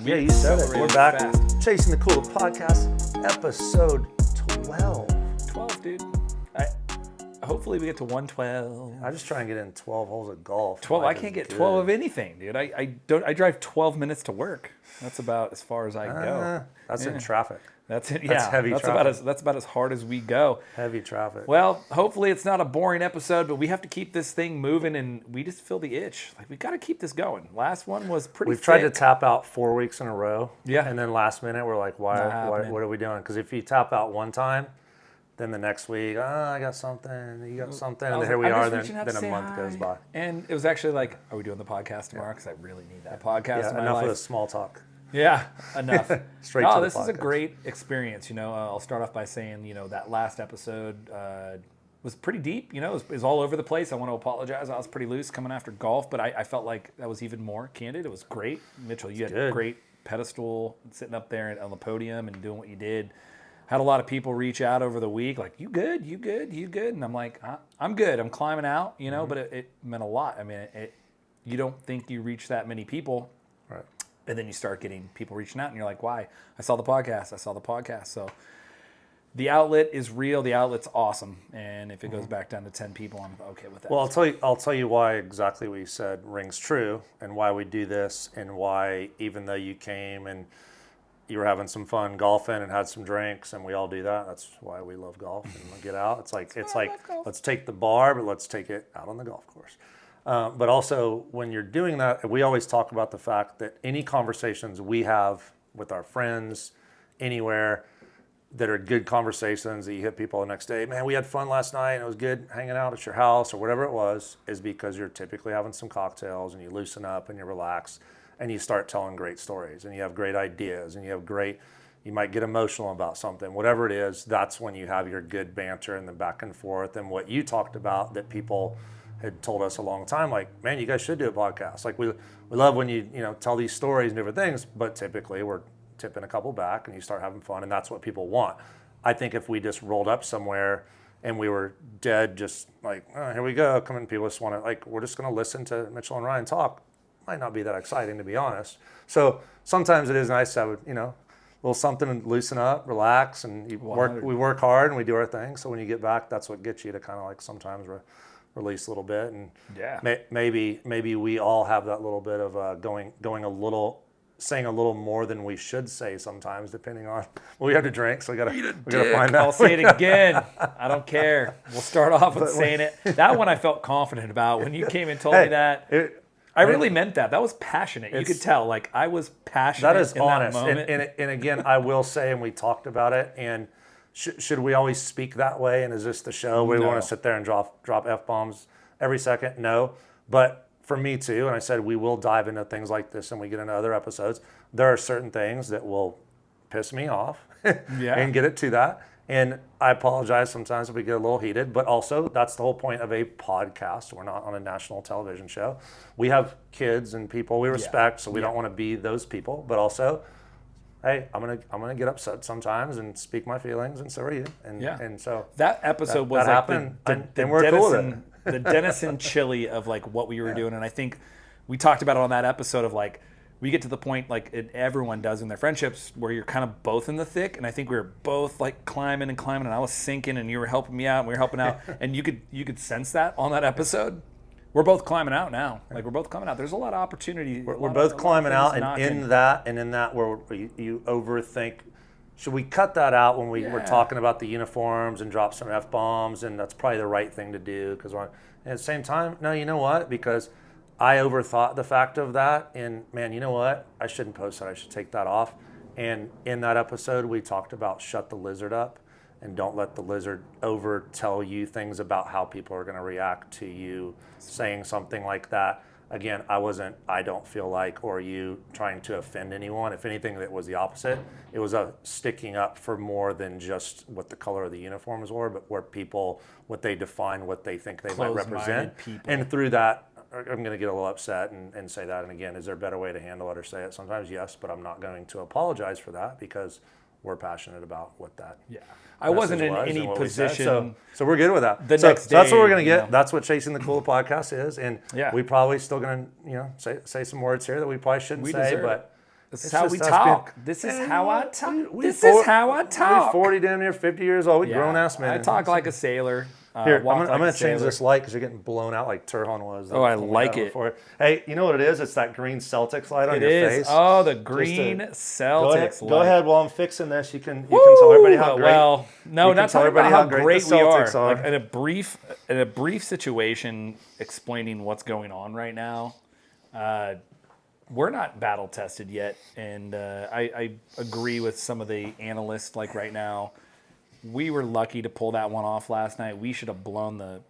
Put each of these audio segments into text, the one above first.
Yeah, you said it. We're back. Fast. Chasing the Cool Podcast, episode 12. 12, dude. Hopefully we get to 112. I just try and get in 12 holes of golf. 12. Life I can't is get good. 12 of anything, dude. I drive 12 minutes to work. That's about as far as I go. That's in traffic. That's it. That's heavy traffic. That's about as hard as we go. Heavy traffic. Well, hopefully it's not a boring episode, but we have to keep this thing moving, and we just feel the itch. Like, we got to keep this going. Last one was pretty We've tried to thick. tap out 4 weeks in a row. Yeah. And then last minute, we're like, what are we doing? Because if you tap out one time, then the next week, I got something, you got something, and here we are, then a month goes by. And it was actually like, are we doing the podcast tomorrow? Because I really need that podcast in my enough life. of the small talk. Yeah, enough. Straight to the this is a podcast. great experience. I'll start off by saying, that last episode was pretty deep. It was all over the place. I want to apologize. I was pretty loose coming after golf, but I felt like that was even more candid. It was great. Mitchell, you had a great pedestal sitting up there on the podium and doing what you did. Had a lot of people reach out over the week like, you good? And I'm like, I'm good. I'm climbing out, but it meant a lot. I mean, you don't think you reach that many people. Right. And then you start getting people reaching out and you're like, why? I saw the podcast. So the outlet is real. The outlet's awesome. And if it goes back down to 10 people, I'm okay with that. Well, I'll tell you why exactly what you said rings true and why we do this and why, even though you came and you were having some fun golfing and had some drinks, and we all do that. That's why we love golf and get out. It's like let's take the bar, but let's take it out on the golf course. But also, when you're doing that, we always talk about the fact that any conversations we have with our friends anywhere that are good conversations that you hit people the next day, man, we had fun last night and it was good hanging out at your house or whatever it was, is because you're typically having some cocktails and you loosen up and you relax. And you start telling great stories and you have great ideas and you might get emotional about something, whatever it is. That's when you have your good banter and the back and forth. And what you talked about that people had told us a long time, like, man, you guys should do a podcast. Like we love when you tell these stories and different things, but typically we're tipping a couple back and you start having fun, and that's what people want. I think if we just rolled up somewhere and we were dead, just like, oh, here we go, come in, people just want to, like, we're just going to listen to Mitchell and Ryan talk. Might not be that exciting, to be honest. So sometimes it is nice to have a little something and loosen up, relax, and we work hard and we do our thing. So when you get back, that's what gets you to kind of like sometimes release a little bit. And maybe we all have that little bit of saying a little more than we should say sometimes, depending on what we have to drink. So we gotta find out. I'll say it again. I don't care. We'll start off with saying it. That one I felt confident about when you came and told me that. I really meant that. That was passionate. You could tell. Like, I was passionate. That is in honest. That moment. And again, I will say, and we talked about it, and should we always speak that way? And is this the show where we want to sit there and drop F-bombs every second? No. But for me too, and I said we will dive into things like this and we get into other episodes, there are certain things that will piss me off and get it to that. And I apologize sometimes if we get a little heated, but also that's the whole point of a podcast. We're not on a national television show. We have kids and people we respect, so we don't want to be those people. But also, hey, I'm gonna get upset sometimes and speak my feelings, and so are you. And so that episode was that like happened, the we're cool with it. The Denison chili of like what we were doing, and I think we talked about it on that episode of like. We get to the point like everyone does in their friendships where you're kind of both in the thick, and I think we were both like climbing, and I was sinking, and you were helping me out, and we were helping out, and you could sense that on that episode. We're both climbing out now. Like, we're both climbing out. There's a lot of opportunity. We're both climbing out, and in that where you overthink. Should we cut that out when we're talking about the uniforms and drop some F-bombs, and that's probably the right thing to do because at the same time, no, you know what? Because I overthought the fact of that, and man, you know what? I shouldn't post that. I should take that off. And in that episode, we talked about shut the lizard up and don't let the lizard over tell you things about how people are going to react to you saying something like that. Again, I don't feel like, or you trying to offend anyone. If anything, that was the opposite. It was a sticking up for more than just what the color of the uniforms were, but where people, what they define, what they think they might represent. People. And through that, I'm going to get a little upset and say that. And again, is there a better way to handle it or say it? Sometimes yes, but I'm not going to apologize for that because we're passionate about what that. Yeah, I wasn't in any position. So we're good with that. Next day, that's what we're going to get. That's what Chasing the Cool podcast is, and we probably still going to say some words here that we probably shouldn't say, but This is It's how just we us talk. being- This is Man, how I what? talk. We This four- is how I talk. We 40, damn near 50 years old. We Yeah, grown ass men. I talk like a sailor. Here, Walk I'm like gonna a change sailor. this light because you're getting blown out like Turhan was. Oh, I when we like had him it. before. Hey, you know what it is? It's that green Celtics light on It your is. face. Oh, the green Celtics Go light. ahead while I'm fixing this. You can tell everybody how Woo! great. Well, no, you can not tell talking about everybody how how great great the we are. Celtics are. Like in a brief situation, explaining what's going on right now. We're not battle tested yet, and I agree with some of the analysts. Like right now, we were lucky to pull that one off last night. We should have blown the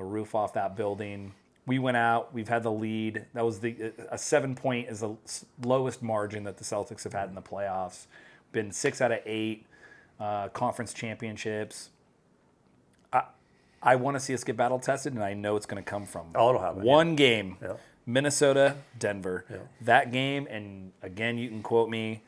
roof off that building. We went out. We've had the lead. That was a 7 point is the lowest margin that the Celtics have had in the playoffs. Been 6 out of 8 conference championships. I want to see us get battle tested, and I know it's going to come from It'll happen, one game. Yeah. Minnesota, Denver. Yeah. That game, and again, you can quote me.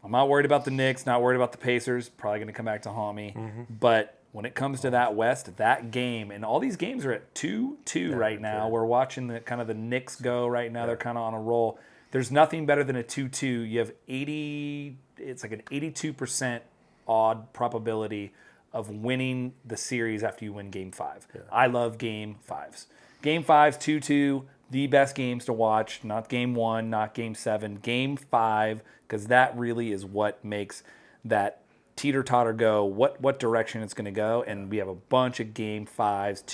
I'm not worried about the Knicks, not worried about the Pacers. Probably going to come back to haunt me. Mm-hmm. But when it comes to that West, that game, and all these games are at 2-2 right now. yeah. We're watching the Knicks go right now. They're kind of on a roll. There's nothing better than a 2-2. You have it's like an 82% odd probability of winning the series after you win Game 5. Yeah. I love Game 5s. Game 5s, 2-2. The best games to watch, not Game 1, not Game 7, Game 5, because that really is what makes that teeter-totter go, what direction it's going to go. And we have a bunch of Game 5s,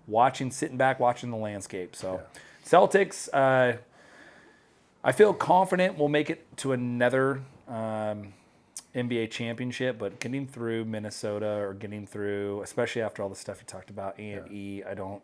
2-2, sitting back, watching the landscape. So Celtics, I feel confident we'll make it to another NBA championship, but getting through Minnesota or getting through, especially after all the stuff you talked about, A&E, I don't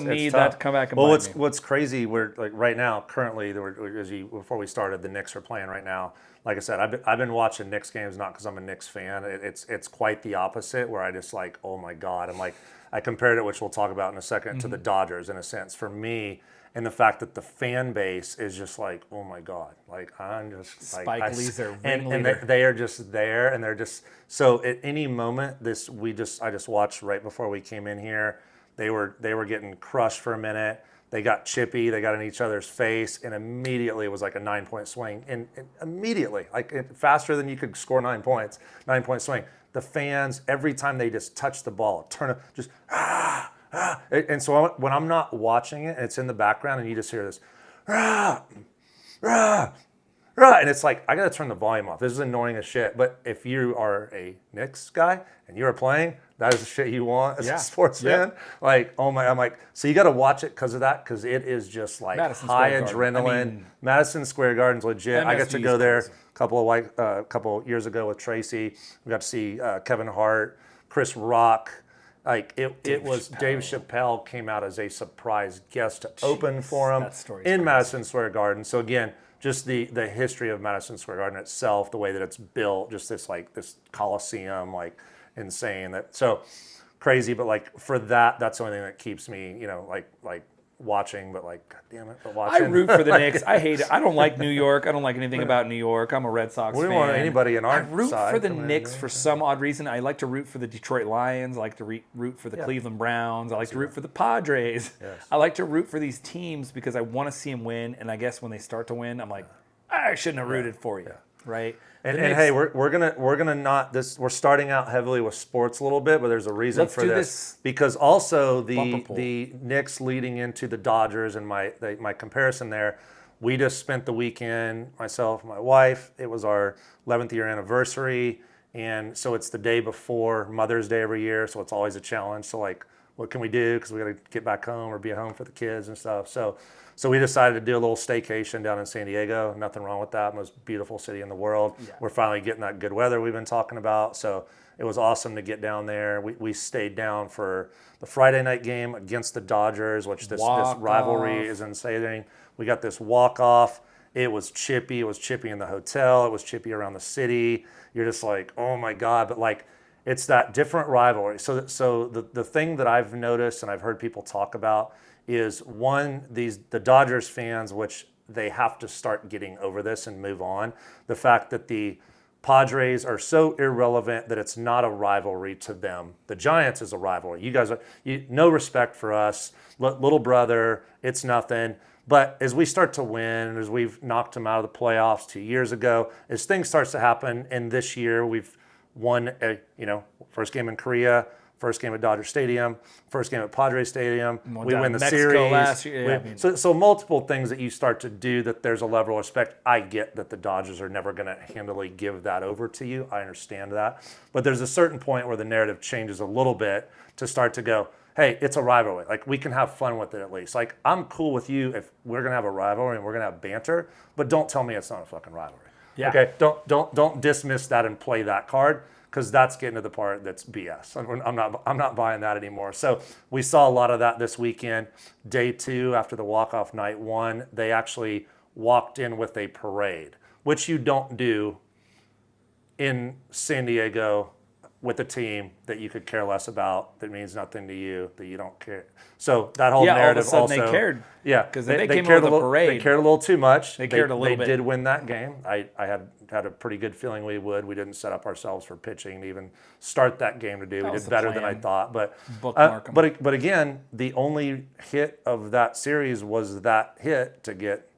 need that to come back and bite me. What's crazy? We're like right now, currently, before we started, the Knicks are playing right now. Like I said, I've been watching Knicks games not because I'm a Knicks fan. It's quite the opposite, where I just like, oh my god, I'm like, I compared it, which we'll talk about in a second, to the Dodgers in a sense. For me. And the fact that the fan base is just like, oh my god, like I'm just Spike Lee's their and ringleader. they are just there, and they're just so at any moment I just watched right before we came in here, they were getting crushed for a minute. They got chippy, they got in each other's face, and immediately it was like a 9-point swing, and immediately faster than you could score 9 points, 9-point swing. The fans every time they just touch the ball, turn up, just and so when I'm not watching it, and it's in the background, and you just hear this, rah, rah, rah, and it's like I gotta turn the volume off. This is annoying as shit. But if you are a Knicks guy and you are playing, that is the shit you want as a sports fan. Like, oh my, I'm like, so you got to watch it because of that, because it is just like Madison high Square Garden. adrenaline. I mean, Madison Square Garden's legit. I got to MSG go is there crazy. a couple years ago with Tracy. We got to see Kevin Hart, Chris Rock. Like it was Dave Chappelle came out as a surprise guest to open for him in Madison Square Garden. So again, just the history of Madison Square Garden itself, the way that it's built, just this Coliseum, like insane. That so crazy, but like for that's the only thing that keeps me, like watching, but like, God damn it, but watching. I root for the Knicks. I hate it. I don't like New York. I don't like anything about New York. I'm a Red Sox fan. We don't want anybody in our I root side for the coming in Knicks there. for some odd reason. I like to root for the Detroit Lions. I like to root for the Cleveland Browns. I like to root for the Padres. Yes. I like to root for these teams because I want to see them win. And I guess when they start to win, I'm like, I shouldn't have rooted for you, right? And hey, we're gonna not this. We're starting out heavily with sports a little bit, but there's a reason for do this because also Bumper poll. the Knicks leading into the Dodgers and my comparison there. We just spent the weekend, myself, my wife. It was our 11th year anniversary, and so it's the day before Mother's Day every year. So it's always a challenge. So like, what can we do? Because we got to get back home or be at home for the kids and stuff. So we decided to do a little staycation down in San Diego. Nothing wrong with that. Most beautiful city in the world. Yeah. We're finally getting that good weather we've been talking about. So it was awesome to get down there. We stayed down for the Friday night game against the Dodgers, which this rivalry is insane. We got this walk-off. It was chippy. It was chippy in the hotel. It was chippy around the city. You're just like, oh my God. But like, it's that different rivalry. So the thing that I've noticed and I've heard people talk about is the Dodgers fans, which they have to start getting over this and move on. The fact that the Padres are so irrelevant that it's not a rivalry to them. The Giants is a rivalry. You guys are no respect for us, little brother. It's nothing. But as we start to win, as we've knocked them out of the playoffs 2 years ago, as things starts to happen, and this year we've won, first game in Korea, first game at Dodger Stadium, first game at Padres Stadium. We win the Mexico series. last year. So multiple things that you start to do that there's a level of respect. I get that the Dodgers are never going to handily give that over to you. I understand that. But there's a certain point where the narrative changes a little bit to start to go, hey, it's a rivalry. Like, we can have fun with it at least. Like, I'm cool with you if we're going to have a rivalry and we're going to have banter, but don't tell me it's not a fucking rivalry. Yeah. Okay? Don't dismiss that and play that card, because that's getting to the part that's BS. I'm not buying that anymore. So we saw a lot of that this weekend. Day 2, after the walk-off night 1, they actually walked in with a parade, which you don't do in San Diego with a team that you could care less about, that means nothing to you, that you don't care. So that whole narrative all of a sudden also, they cared. Yeah, because they came cared over the parade. They cared a little too much. They cared a little bit. They did win that game. I had a pretty good feeling we would. We didn't set up ourselves for pitching to even start that game to do. We did better than I thought. But Bookmark 'em. but again, the only hit of that series was that hit to get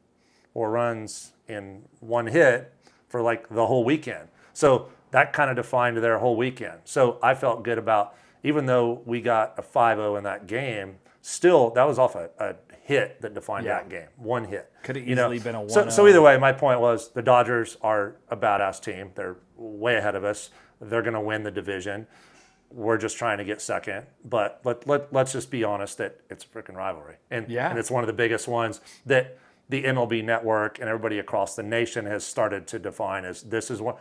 4 runs in one hit for like the whole weekend. So that kind of defined their whole weekend. So I felt good about, even though we got a 5-0 in that game, still that was off a hit that defined that game. One hit. Could have easily been a 1-0. So either way, my point was the Dodgers are a badass team. They're way ahead of us. They're going to win the division. We're just trying to get second. But let's just be honest that it's a freaking rivalry. And it's one of the biggest ones that the MLB network and everybody across the nation has started to define as this is one.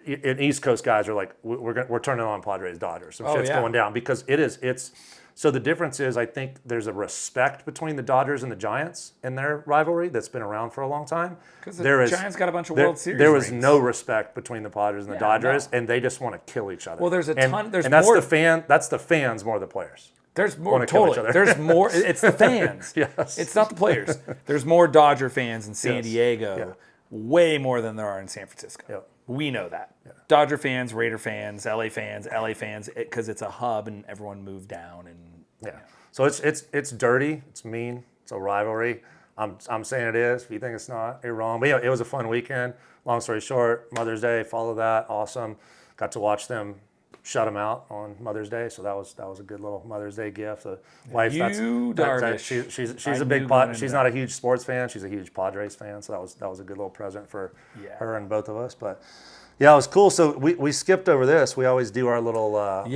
And East Coast guys are like, we're turning on Padres Dodgers. Some shit's going down, because it's. So the difference is, I think there's a respect between the Dodgers and the Giants in their rivalry that's been around for a long time. Because the Giants got a bunch of World Series There was rings. no respect between the Padres and the Dodgers, and they just want to kill each other. Well, there's a ton. There's and that's more. That's the fans more than the players. There's more. Want to kill each Totally. other. There's more. It's the fans. Yes. It's not the players. There's more Dodger fans in San Yes. Diego, Yeah. way more than there are in San Francisco. Yep. We know that. Yeah. Dodger fans, Raider fans, LA fans, because it's a hub and everyone moved down and. Yeah. So it's dirty. It's mean. It's a rivalry. I'm saying it is. If you think it's not, you're wrong. But yeah, it was a fun weekend. Long story short, Mother's Day, follow that. Awesome. Got to watch them shut them out on Mother's Day, so that was a good little Mother's Day gift. The wife, she's a big she's not a huge sports fan. She's a huge Padres fan, so that was a good little present for her and both of us. But yeah, it was cool. So we skipped over this. We always do our little our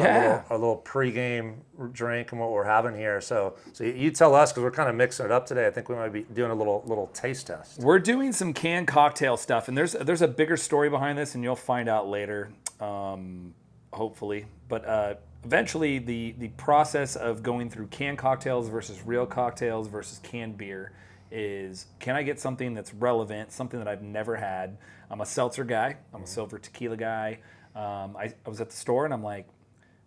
little pregame drink and what we're having here. So you tell us, because we're kind of mixing it up today. I think we might be doing a little taste test. We're doing some canned cocktail stuff, and there's a bigger story behind this, and you'll find out later, hopefully. But eventually, the process of going through canned cocktails versus real cocktails versus canned beer is, can I get something that's relevant, something that I've never had? I'm a seltzer guy. I'm a silver tequila guy. I was at the store and I'm like,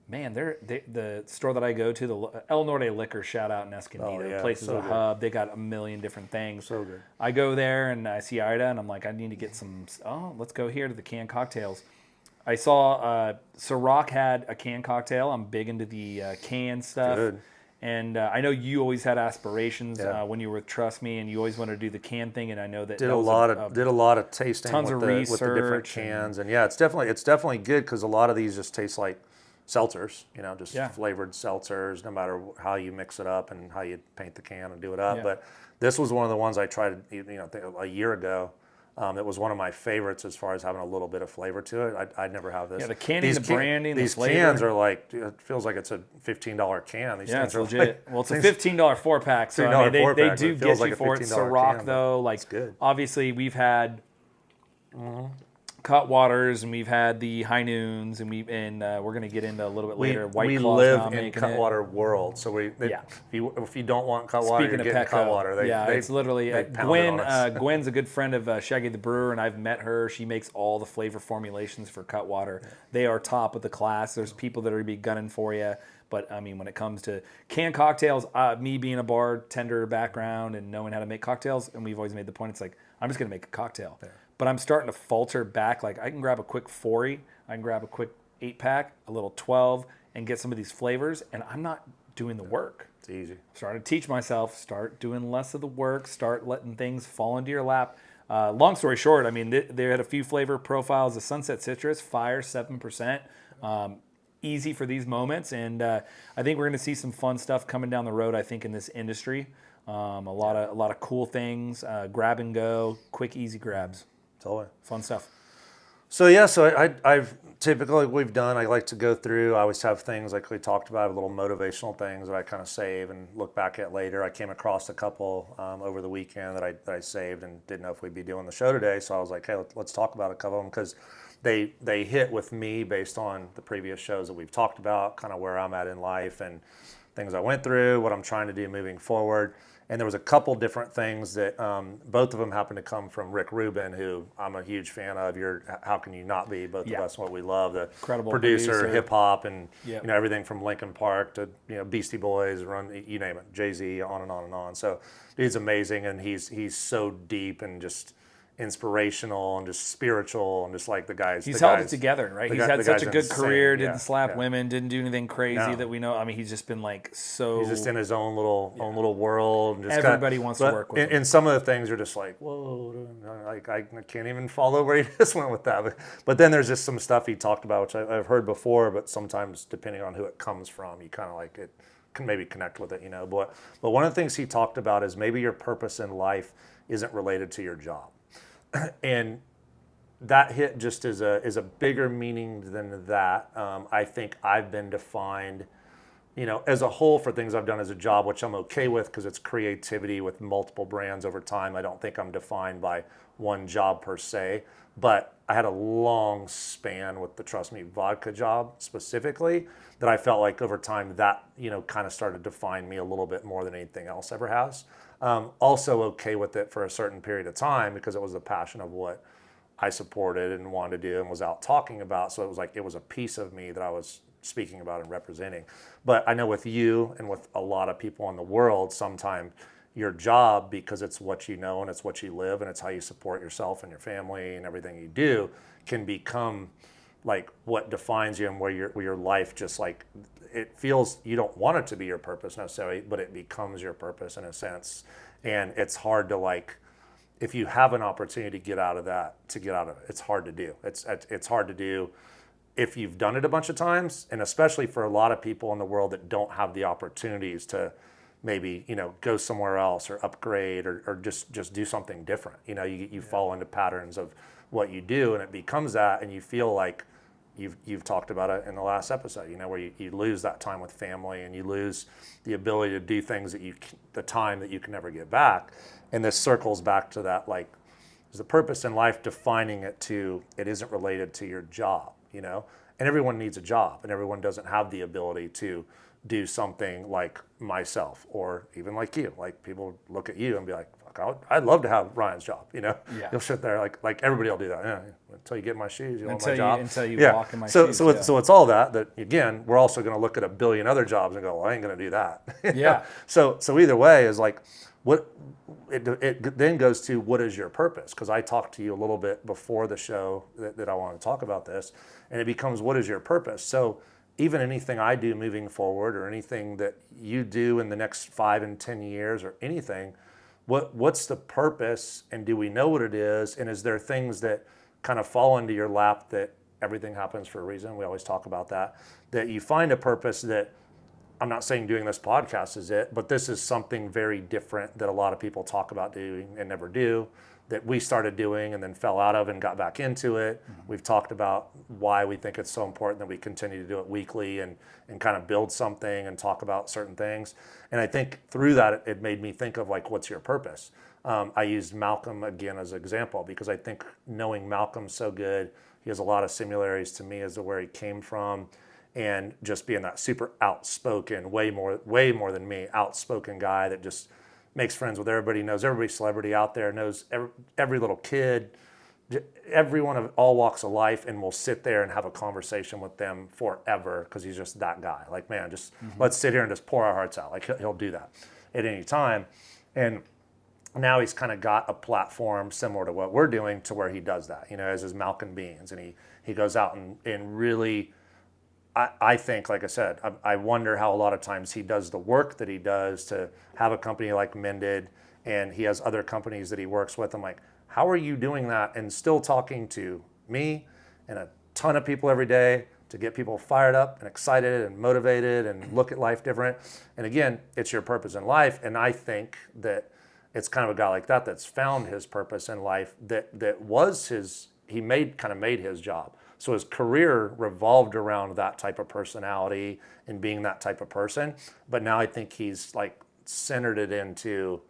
man, the store that I go to, the El Norte Liquor, shout out in Escondido, place is a hub. They got a million different things. So good. I go there and I see Ida and I'm like, I need to get some. Oh, let's go here to the canned cocktails. I saw Ciroc had a canned cocktail. I'm big into the canned stuff. Good. And I know you always had aspirations when you were with Trust Me, and you always wanted to do the can thing. And I know that did a lot of tasting, tons of research with the different cans, and it's definitely good, because a lot of these just taste like seltzers, just flavored seltzers, no matter how you mix it up and how you paint the can and do it up. But this was one of the ones I tried, a year ago. It was one of my favorites as far as having a little bit of flavor to it. I'd never have this. Yeah, the canning, the branding, these the flavor. cans are like, it feels like it's a $15 can. These it's are legit. Like, well, it's a $15 4-pack, so I mean, they do get you for it. Ciroc, though, like, good. Obviously we've had Cutwaters, and we've had the High Noons, and we're going to get into a little bit later. White Claw's live in Cutwater world, so if you don't want Cutwater, you're getting Cutwater. It's literally Gwen's a good friend of Shaggy the Brewer, and I've met her. She makes all the flavor formulations for Cutwater. Yeah. They are top of the class. There's people that are going to be gunning for you. But, I mean, when it comes to canned cocktails, me being a bartender background and knowing how to make cocktails, and we've always made the point, it's like, I'm just going to make a cocktail. Yeah. but I'm starting to falter back. Like I can grab a quick 40, I can grab a quick 8-pack, a little 12, and get some of these flavors, and I'm not doing the work. It's easy. Started to teach myself, start doing less of the work, start letting things fall into your lap. Long story short, I mean, they had a few flavor profiles. The Sunset Citrus, Fire, 7%. Easy for these moments, and I think we're going to see some fun stuff coming down the road. I think in this industry, a lot of cool things, grab and go, quick, easy grabs, Totally. fun stuff. So yeah, so I've typically we've done. I like to go through. I always have things like we talked about, little motivational things that I kind of save and look back at later. I came across a couple over the weekend that I saved and didn't know if we'd be doing the show today. So I was like, hey, let's talk about a couple of them because they hit with me based on the previous shows that we've talked about, kind of where I'm at in life and things I went through, what I'm trying to do moving forward. And there was a couple different things that both of them happened to come from Rick Rubin, who I'm a huge fan of. How can you not be? Both of us, what we love, the Incredible producer, hip hop, and Yep. everything from Linkin Park to Beastie Boys, you name it, Jay-Z, on and on and on. So dude's amazing, and he's so deep and just inspirational and just spiritual and just like the guys. He's held it together, right? He's had such a good career. Yeah, Didn't slap women. Didn't do anything crazy that we know. I mean, he's just been like so. He's just in his own little world. And just everybody wants to work with him. And some of the things are just like, whoa, like I can't even follow where he just went with that. But then there's just some stuff he talked about, which I've heard before, but sometimes depending on who it comes from, you kind of like it can maybe connect with it, But one of the things he talked about is maybe your purpose in life isn't related to your job. And that hit just is a bigger meaning than that. I think I've been defined, as a whole for things I've done as a job, which I'm okay with because it's creativity with multiple brands over time. I don't think I'm defined by one job per se, but I had a long span with the Trust Me Vodka job specifically that I felt like over time that, kind of started to define me a little bit more than anything else ever has. Also okay with it for a certain period of time because it was the passion of what I supported and wanted to do and was out talking about. So it was like it was a piece of me that I was speaking about and representing. But I know with you and with a lot of people in the world, sometimes your job, because it's what you know and it's what you live and it's how you support yourself and your family and everything you do, can become like what defines you and where your life just like it feels you don't want it to be your purpose necessarily, but it becomes your purpose in a sense. And it's hard to like, if you have an opportunity to get out of that, it's hard to do. It's hard to do if you've done it a bunch of times, and especially for a lot of people in the world that don't have the opportunities to maybe, go somewhere else or upgrade or just do something different. You fall into patterns of what you do and it becomes that, and you feel like you've talked about it in the last episode, where you lose that time with family and you lose the ability to do things the time that you can never get back. And this circles back to that, like, is the purpose in life defining it isn't related to your job, and everyone needs a job and everyone doesn't have the ability to do something like myself or even like you. Like people look at you and be like, I'd love to have Ryan's job, Yeah. You'll sit there like everybody will do that. Yeah, until you get in my shoes, you want my job. Until you yeah. walk in my shoes. So it's all that again, we're also going to look at a billion other jobs and go, well, I ain't going to do that. Yeah. So either way is like, what it then goes to what is your purpose? Because I talked to you a little bit before the show that I want to talk about this, and it becomes what is your purpose? So even anything I do moving forward or anything that you do in the next 5 and 10 years or anything, what's the purpose, and do we know what it is, and is there things that kind of fall into your lap that everything happens for a reason? We always talk about that you find a purpose that, I'm not saying doing this podcast is it, but this is something very different that a lot of people talk about doing and never do, that we started doing and then fell out of and got back into it. Mm-hmm. We've talked about why we think it's so important that we continue to do it weekly and kind of build something and talk about certain things. And I think through that, it made me think of like, what's your purpose? I used Malcolm again as an example because I think knowing Malcolm so good, he has a lot of similarities to me as to where he came from, and just being that super outspoken, way more than me, outspoken guy that just makes friends with everybody, knows every celebrity out there, knows every little kid, everyone of all walks of life, and will sit there and have a conversation with them forever because he's just that guy. Like, man, just let's sit here and just pour our hearts out. Like he'll do that at any time. And now he's kind of got a platform similar to what we're doing to where he does that, as his Milk and Beans. And he goes out and really, I think, like I said, I wonder how a lot of times he does the work that he does to have a company like Mended, and he has other companies that he works with. I'm like, how are you doing that and still talking to me and a ton of people every day to get people fired up and excited and motivated and look at life different? And again, it's your purpose in life. And I think that it's kind of a guy like that that's found his purpose in life, that was he made his job. So his career revolved around that type of personality and being that type of person. But now I think he's like centered it into,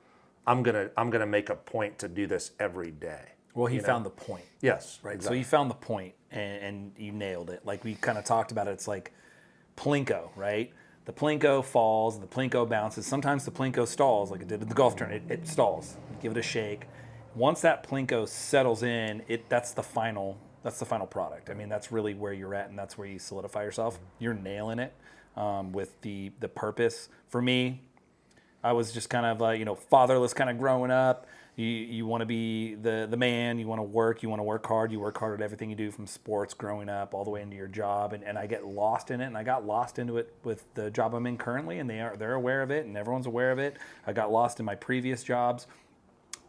I'm gonna make a point to do this every day. Well, he found the point. Yes, Right. exactly. So you found the point, and you nailed it. Like we kind of talked about it. It's like Plinko, right? The Plinko falls, and the Plinko bounces. Sometimes the Plinko stalls, like it did at the golf tournament. It stalls. You give it a shake. Once that Plinko settles in, that's the final product. I mean, that's really where you're at, and that's where you solidify yourself. You're nailing it with the purpose. For me, I was just kind of fatherless, kind of growing up. You want to be the man. You want to work. You want to work hard. You work hard at everything you do, from sports growing up all the way into your job. And I get lost in it, and I got lost into it with the job I'm in currently, and they're aware of it, and everyone's aware of it. I got lost in my previous jobs,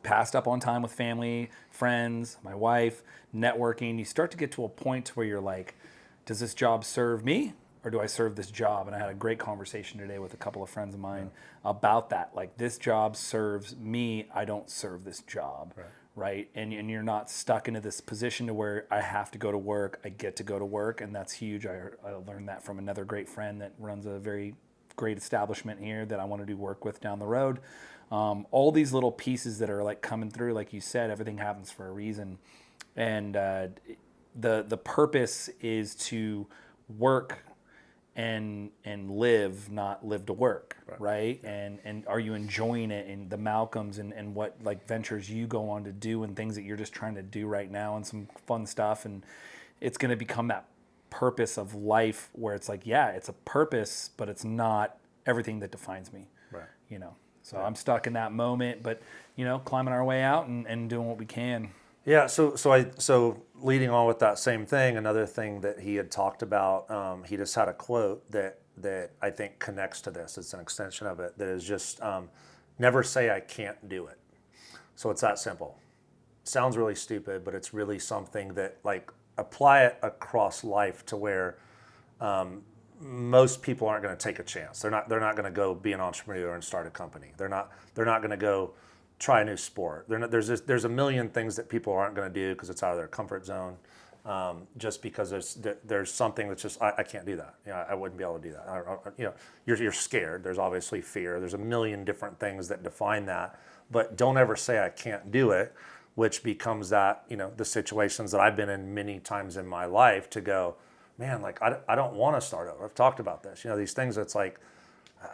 passed up on time with family, friends, my wife, networking. You start to get to a point where you're like, does this job serve me, or do I serve this job? And I had a great conversation today with a couple of friends of mine about that. Like, this job serves me, I don't serve this job, right? And you're not stuck into this position to where I have to go to work, I get to go to work, and that's huge. I learned that from another great friend that runs a very great establishment here that I want to do work with down the road. All these little pieces that are like coming through, like you said, everything happens for a reason. And the purpose is to work and live, not live to work, right? And are you enjoying it, in the Malcolms and what like ventures you go on to do and things that you're just trying to do right now, and some fun stuff. And it's going to become that purpose of life where it's like, yeah, it's a purpose, but it's not everything that defines me, So I'm stuck in that moment, but climbing our way out and doing what we can. Yeah, so leading on with that same thing, another thing that he had talked about, he just had a quote that I think connects to this. It's an extension of it, that is just, never say I can't do it. So it's that simple. Sounds really stupid, but it's really something that, like, apply it across life to where most people aren't going to take a chance. They're not going to go be an entrepreneur and start a company. They're not going to go try a new sport. There's a million things that people aren't going to do because it's out of their comfort zone. Just because there's something that's just, I can't do that. I wouldn't be able to do that. You're scared. There's obviously fear. There's a million different things that define that. But don't ever say I can't do it, which becomes that, the situations that I've been in many times in my life to go, man, like I don't want to start over. I've talked about this. These things that's like,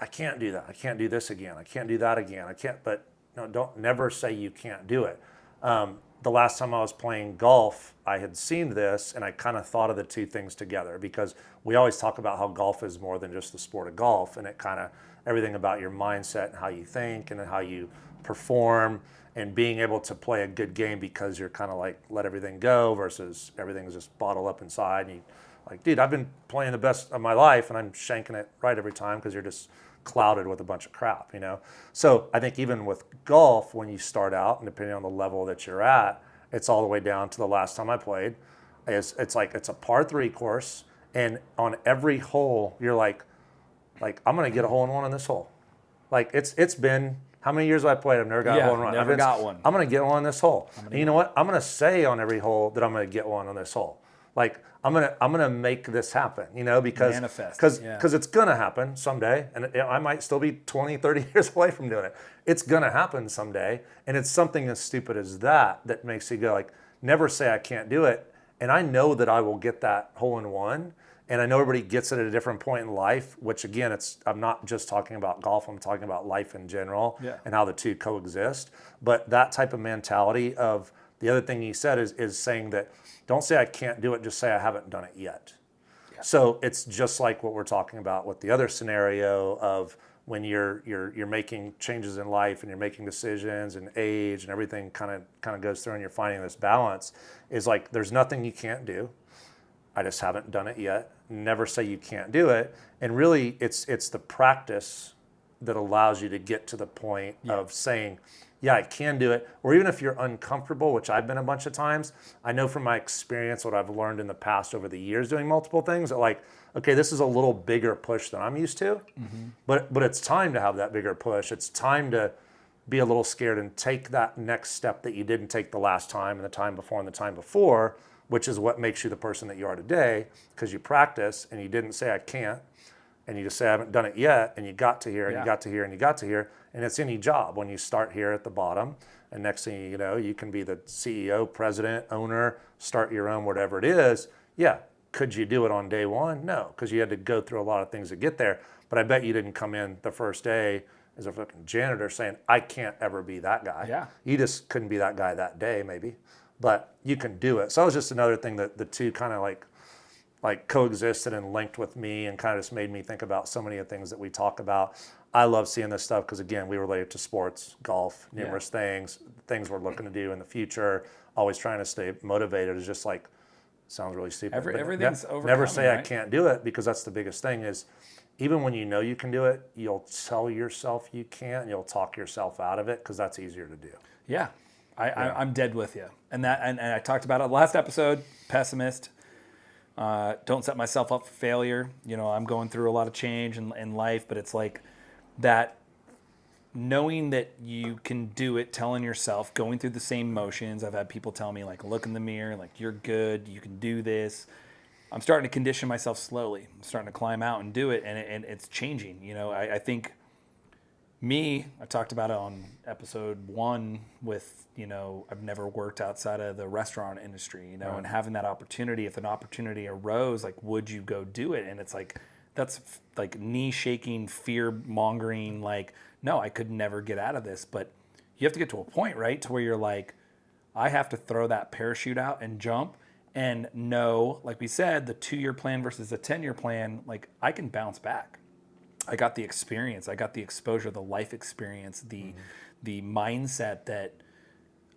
I can't do that. I can't do this again. I can't do that again. I can't, but no, don't never say you can't do it. The last time I was playing golf, I had seen this, and I kind of thought of the two things together, because we always talk about how golf is more than just the sport of golf, and it kind of everything about your mindset and how you think and how you perform, and being able to play a good game because you're kind of like let everything go versus everything's just bottled up inside. And you like, dude, I've been playing the best of my life and I'm shanking it right every time because you're just clouded with a bunch of crap, So I think even with golf, when you start out, and depending on the level that you're at, it's all the way down to the last time I played. It's like it's a par 3 course, and on every hole you're like I'm gonna get a hole in one on this hole. Like it's been how many years have I played? I've never got a hole in one. Never got one. I'm gonna get one on this hole. And you know what? I'm gonna say on every hole that I'm gonna get one on this hole. Like I'm gonna make this happen, because it's gonna happen someday, and I might still be 20, 30 years away from doing it. It's gonna happen someday, and it's something as stupid as that makes you go like, never say I can't do it. And I know that I will get that hole in one, and I know everybody gets it at a different point in life. Which again, I'm not just talking about golf. I'm talking about life in general and how the two coexist. But that type of mentality of the other thing he said is saying that. Don't say I can't do it, just say I haven't done it yet. Yeah. So it's just like what we're talking about with the other scenario of when you're making changes in life and you're making decisions and age and everything kind of goes through and you're finding this balance, is like there's nothing you can't do. I just haven't done it yet. Never say you can't do it. And really it's the practice that allows you to get to the point of saying, yeah, I can do it. Or even if you're uncomfortable, which I've been a bunch of times, I know from my experience, what I've learned in the past over the years doing multiple things, that like, okay, this is a little bigger push than I'm used to, but it's time to have that bigger push. It's time to be a little scared and take that next step that you didn't take the last time and the time before and the time before, which is what makes you the person that you are today, because you practice and you didn't say I can't, and you just say I haven't done it yet, and you got to here, and you got to here, and you got to here. And it's any job when you start here at the bottom, and next thing you know, you can be the CEO, president, owner, start your own, whatever it is. Yeah, could you do it on day one? No, because you had to go through a lot of things to get there. But I bet you didn't come in the first day as a fucking janitor saying, I can't ever be that guy. Yeah. You just couldn't be that guy that day, maybe. But you can do it. So that was just another thing that the two kind of like coexisted and linked with me, and kind of just made me think about so many of the things that we talk about. I love seeing this stuff because, again, we relate it to sports, golf, numerous things we're looking to do in the future. Always trying to stay motivated. Is just like, sounds really stupid. Everything's overcoming. Never say right? I can't do it, because that's the biggest thing is, even when you know you can do it, you'll tell yourself you can't, and you'll talk yourself out of it, because that's easier to do. Yeah. I'm dead with you. And I talked about it last episode, pessimist. Don't set myself up for failure. You know, I'm going through a lot of change in life, but it's like that knowing that you can do it, telling yourself, going through the same motions. I've had people tell me, like, look in the mirror, like, you're good, you can do this. I'm starting to condition myself slowly. I'm starting to climb out and do it, and it's changing. You know, I think I talked about it on episode 1 with, you know, I've never worked outside of the restaurant industry, you know, and having that opportunity, if an opportunity arose, like, would you go do it? And it's like, that's like knee shaking, fear mongering, like, no, I could never get out of this. But you have to get to a point, right, to where you're like, I have to throw that parachute out and jump and know, like we said, the 2-year plan versus the 10-year plan, like, I can bounce back. I got the experience, I got the exposure, the life experience, the mindset that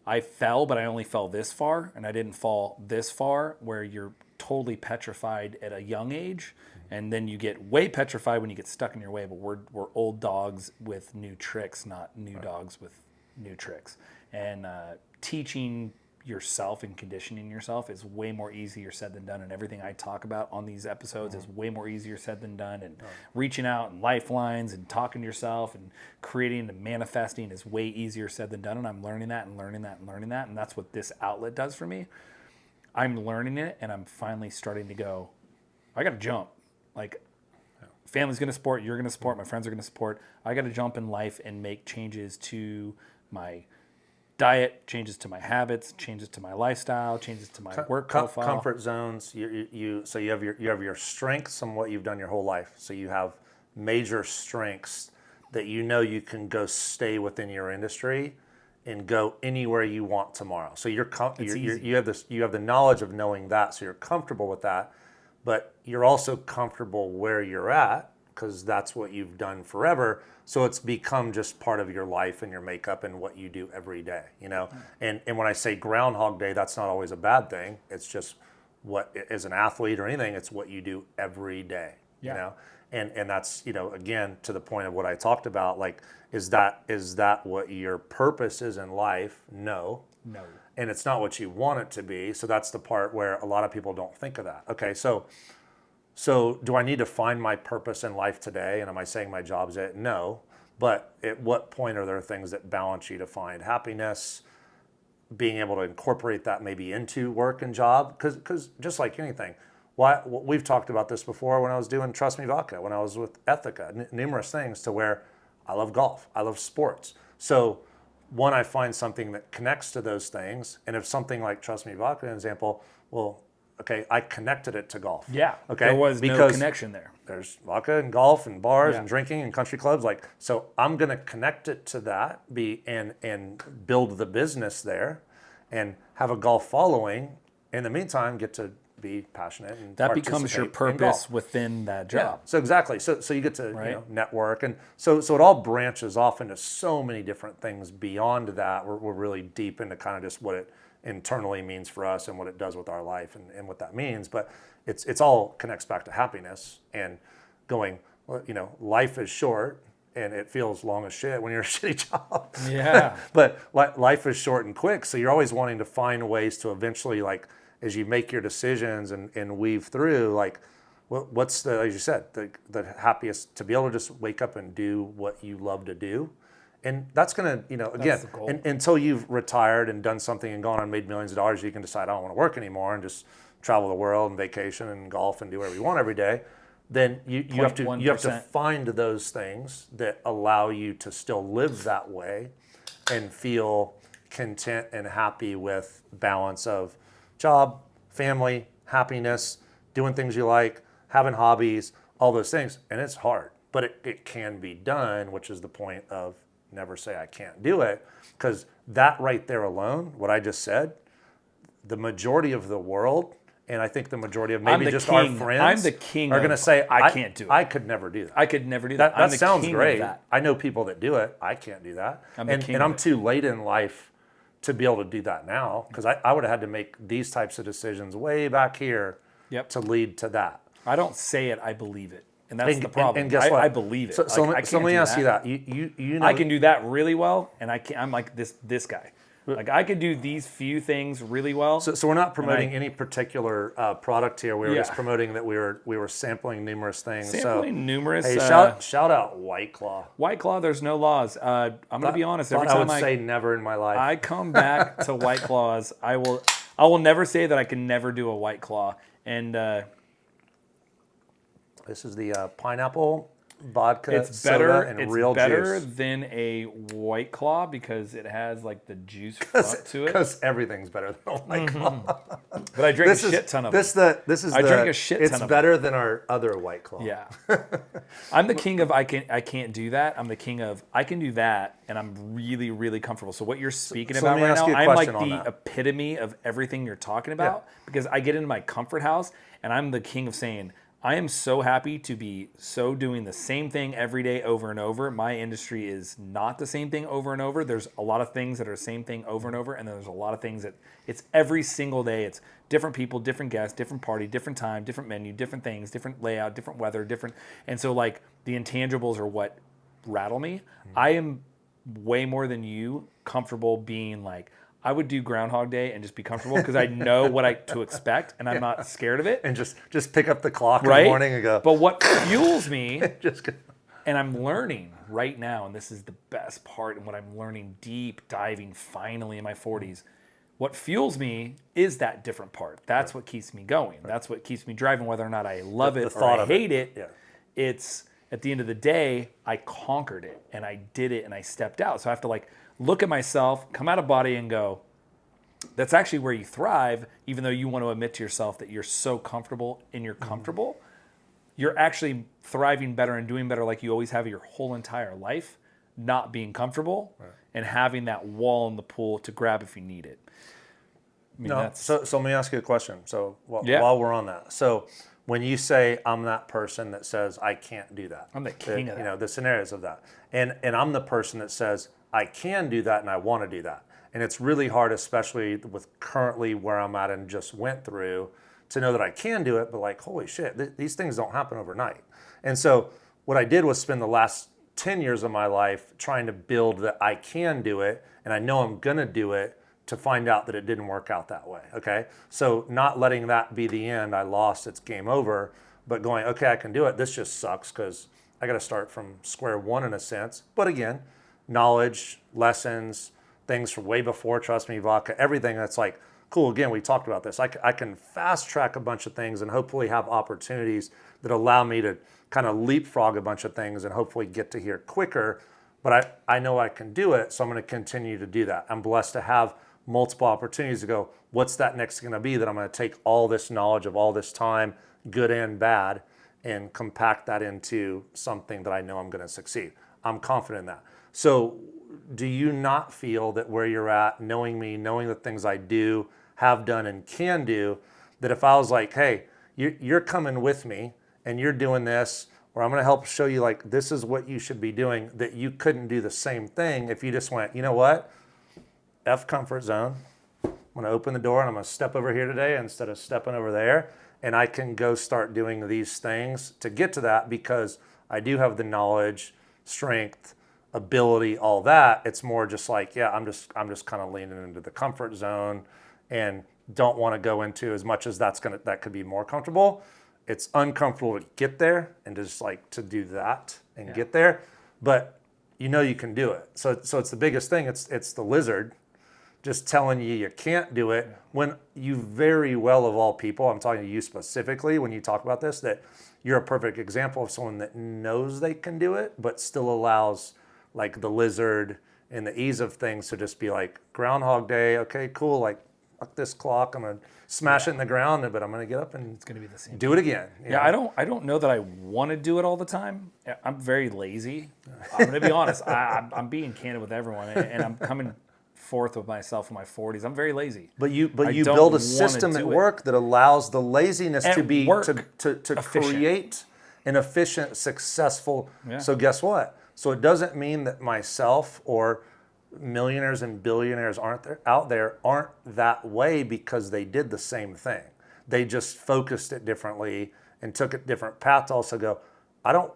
I fell, but I only fell this far, and I didn't fall this far, where you're totally petrified at a young age, and then you get way petrified when you get stuck in your way. But we're old dogs with new tricks, not new dogs with new tricks. And teaching yourself and conditioning yourself is way more easier said than done, and everything I talk about on these episodes is way more easier said than done, and reaching out and lifelines and talking to yourself and creating and manifesting is way easier said than done, and I'm learning that, and that's what this outlet does for me. I'm learning it, and I'm finally starting to go, I gotta jump. Like, family's gonna support, you're gonna support, my friends are gonna support. I gotta jump in life and make changes to my diet, changes to my habits, changes to my lifestyle, changes to my work profile. Comfort zones. So you have your strengths and what you've done your whole life. So you have major strengths that you know you can go stay within your industry and go anywhere you want tomorrow. So you have the knowledge of knowing that, so you're comfortable with that, but you're also comfortable where you're at, because that's what you've done forever. So it's become just part of your life and your makeup and what you do every day, you know? And when I say Groundhog Day, that's not always a bad thing. It's just what, as an athlete or anything, it's what you do every day, you know? And that's, you know, again, to the point of what I talked about, like, is that what your purpose is in life? No. And it's not what you want it to be. So that's the part where a lot of people don't think of that. Okay, so do I need to find my purpose in life today? And am I saying my job's it? No. But at what point are there things that balance you to find happiness, being able to incorporate that maybe into work and job? Because just like anything, we've talked about this before when I was doing Trust Me Vodka, when I was with Ethica, numerous things, to where I love golf, I love sports. So one, I find something that connects to those things. And if something like Trust Me Vodka, an example, well, okay, I connected it to golf. Yeah, okay, there was no connection there. There's vodka and golf and bars and drinking and country clubs. Like, so I'm going to connect it to that, and build the business there, and have a golf following. In the meantime, get to be passionate and That becomes your participate in purpose golf. within that Yeah. job. So exactly. So you get to Right. network, and so it all branches off into so many different things beyond that. We're really deep into kind of just what it internally means for us and what it does with our life and what that means. But it's all connects back to happiness and going. Well, life is short and it feels long as shit when you're a shitty job. Yeah. But life is short and quick, so you're always wanting to find ways to eventually, like, as you make your decisions and weave through, like, what's the, as you said, the happiest, to be able to just wake up and do what you love to do. And that's going to, again, the goal. until you've retired and done something and gone and made millions of dollars, you can decide, I don't want to work anymore and just travel the world and vacation and golf and do whatever you want every day. Then you have to 0.1%. find those things that allow you to still live that way and feel content and happy with balance of job, family, happiness, doing things you like, having hobbies, all those things. And it's hard, but it can be done, which is the point of never say I can't do it, because that right there alone, what I just said, the majority of the world, and I think the majority of maybe just our friends, I'm the king are going to of, say, I can't do it. I could never do that. I could never do that. I'm That the sounds king great. Of that. I know people that do it. I can't do that. I'm the king And of I'm it. too late in life to be able to do that now, because I would have had to make these types of decisions way back here Yep. to lead to that. I don't say it, I believe it. And that's the problem. And guess what? I believe it. So Like, let me ask you that. I can do that really well, and I'm like this guy. Like, I could do these few things really well. So we're not promoting any particular product here. We were just Yeah. promoting that we were sampling numerous things. Sampling numerous. Hey, shout out White Claw. White Claw, there's no laws. I'm gonna be honest. Every I time would say never in my life. I come back to White Claws, I will never say that I can never do a White Claw. And This is the pineapple vodka it's soda better. and It's real better juice. than a White Claw because it has like the juice front to it. Because everything's better than a White Claw. But I drink a shit ton of them. I drink a shit ton of It's better than our other White Claw. Yeah. I'm the king of I can't do that. I'm the king of I can do that, and I'm really, really comfortable. So what you're speaking so let about me right ask now, you a I'm like question on the that. epitome of everything you're talking about because I get into my comfort house, and I'm the king of saying, I am so happy to be so doing the same thing every day over and over. My industry is not the same thing over and over. There's a lot of things that are the same thing over and over, and then there's a lot of things that it's every single day. It's different people, different guests, different party, different time, different menu, different things, different layout, different weather, different. And so like the intangibles are what rattle me. I am way more than you comfortable being like, I would do Groundhog Day and just be comfortable because I know what to expect and I'm not scared of it. And just pick up the clock in Right? the morning and go. But what fuels me, Just go. and I'm learning right now, and this is the best part, and what I'm learning deep diving finally in my 40s, what fuels me is that different part. That's what keeps me going. That's what keeps me driving, whether or not I love The it or thought I of it. hate it. Yeah. It's at the end of the day, I conquered it and I did it and I stepped out. So I have to like look at myself, come out of body and go, that's actually where you thrive, even though you want to admit to yourself that you're so comfortable and you're comfortable. You're actually thriving better and doing better like you always have your whole entire life, not being comfortable and having that wall in the pool to grab if you need it. I mean, No, so let me ask you a question. So Yeah. while we're on that, so when you say I'm that person that says I can't do that, I'm the king of that. You know, the scenarios of that, and I'm the person that says I can do that and I want to do that, and it's really hard, especially with currently where I'm at and just went through, to know that I can do it. But like, holy shit, these things don't happen overnight. And so what I did was spend the last 10 years of my life trying to build that I can do it, and I know I'm gonna do it, to find out that it didn't work out that way, okay? So not letting that be the end, I lost, it's game over, but going, okay, I can do it, this just sucks because I gotta start from square one in a sense. But again, knowledge, lessons, things from way before, trust me, Vodka, everything that's like, cool, again, we talked about this. I can fast track a bunch of things and hopefully have opportunities that allow me to kind of leapfrog a bunch of things and hopefully get to here quicker. But I know I can do it, so I'm gonna continue to do that. I'm blessed to have multiple opportunities to go, what's that next going to be that I'm going to take all this knowledge of all this time, good and bad, and compact that into something that I know I'm going to succeed. I'm confident in that. So do you not feel that where you're at, knowing me, knowing the things I do, have done, and can do, that if I was like, hey, you're coming with me and you're doing this, or I'm going to help show you like this is what you should be doing, that you couldn't do the same thing if you just went, you know what? F comfort zone. I'm going to open the door and I'm going to step over here today instead of stepping over there. And I can go start doing these things to get to that because I do have the knowledge, strength, ability, all that. It's more just like, yeah, I'm just kind of leaning into the comfort zone and don't want to go into as much as that could be more comfortable. It's uncomfortable to get there and just like to do that and get there, but you know you can do it. So it's the biggest thing. It's the lizard just telling you can't do it when you very well of all people, I'm talking to you specifically when you talk about this, that you're a perfect example of someone that knows they can do it, but still allows like the lizard and the ease of things to just be like Groundhog Day. Okay, cool. Like fuck this clock. I'm going to smash it in the ground, but I'm going to get up and It's going to be the same. do it again. Yeah, I don't know that I want to do it all the time. I'm very lazy. I'm going to be honest. I'm being candid with everyone, and I'm coming forth with myself in my 40s. I'm very lazy. But you don't build a wanna system at do it. work that allows the laziness At to be work, to efficient. create an efficient, successful. Yeah. So guess what? So it doesn't mean that myself or millionaires and billionaires out there aren't that way because they did the same thing. They just focused it differently and took a different path to also go,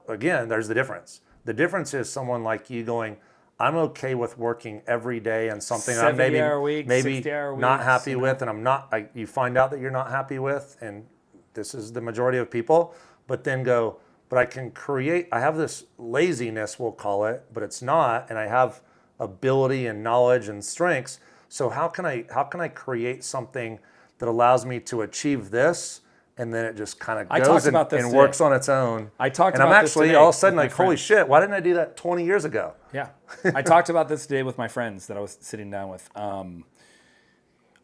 again, there's the difference. The difference is someone like you going, I'm okay with working every day and something I'm 70-hour weeks, maybe 60-hour not weeks, happy with, and I'm not. You find out that you're not happy with, and this is the majority of people. But then go, but I can create. I have this laziness, we'll call it, but it's not, and I have ability and knowledge and strengths. So how can I create something that allows me to achieve this? And then it just kind of goes and works on its own. I talked and about I'm this actually today all of a sudden with my like, holy friends. shit, why didn't I do that 20 years ago? Yeah. I talked about this today with my friends that I was sitting down with. I'm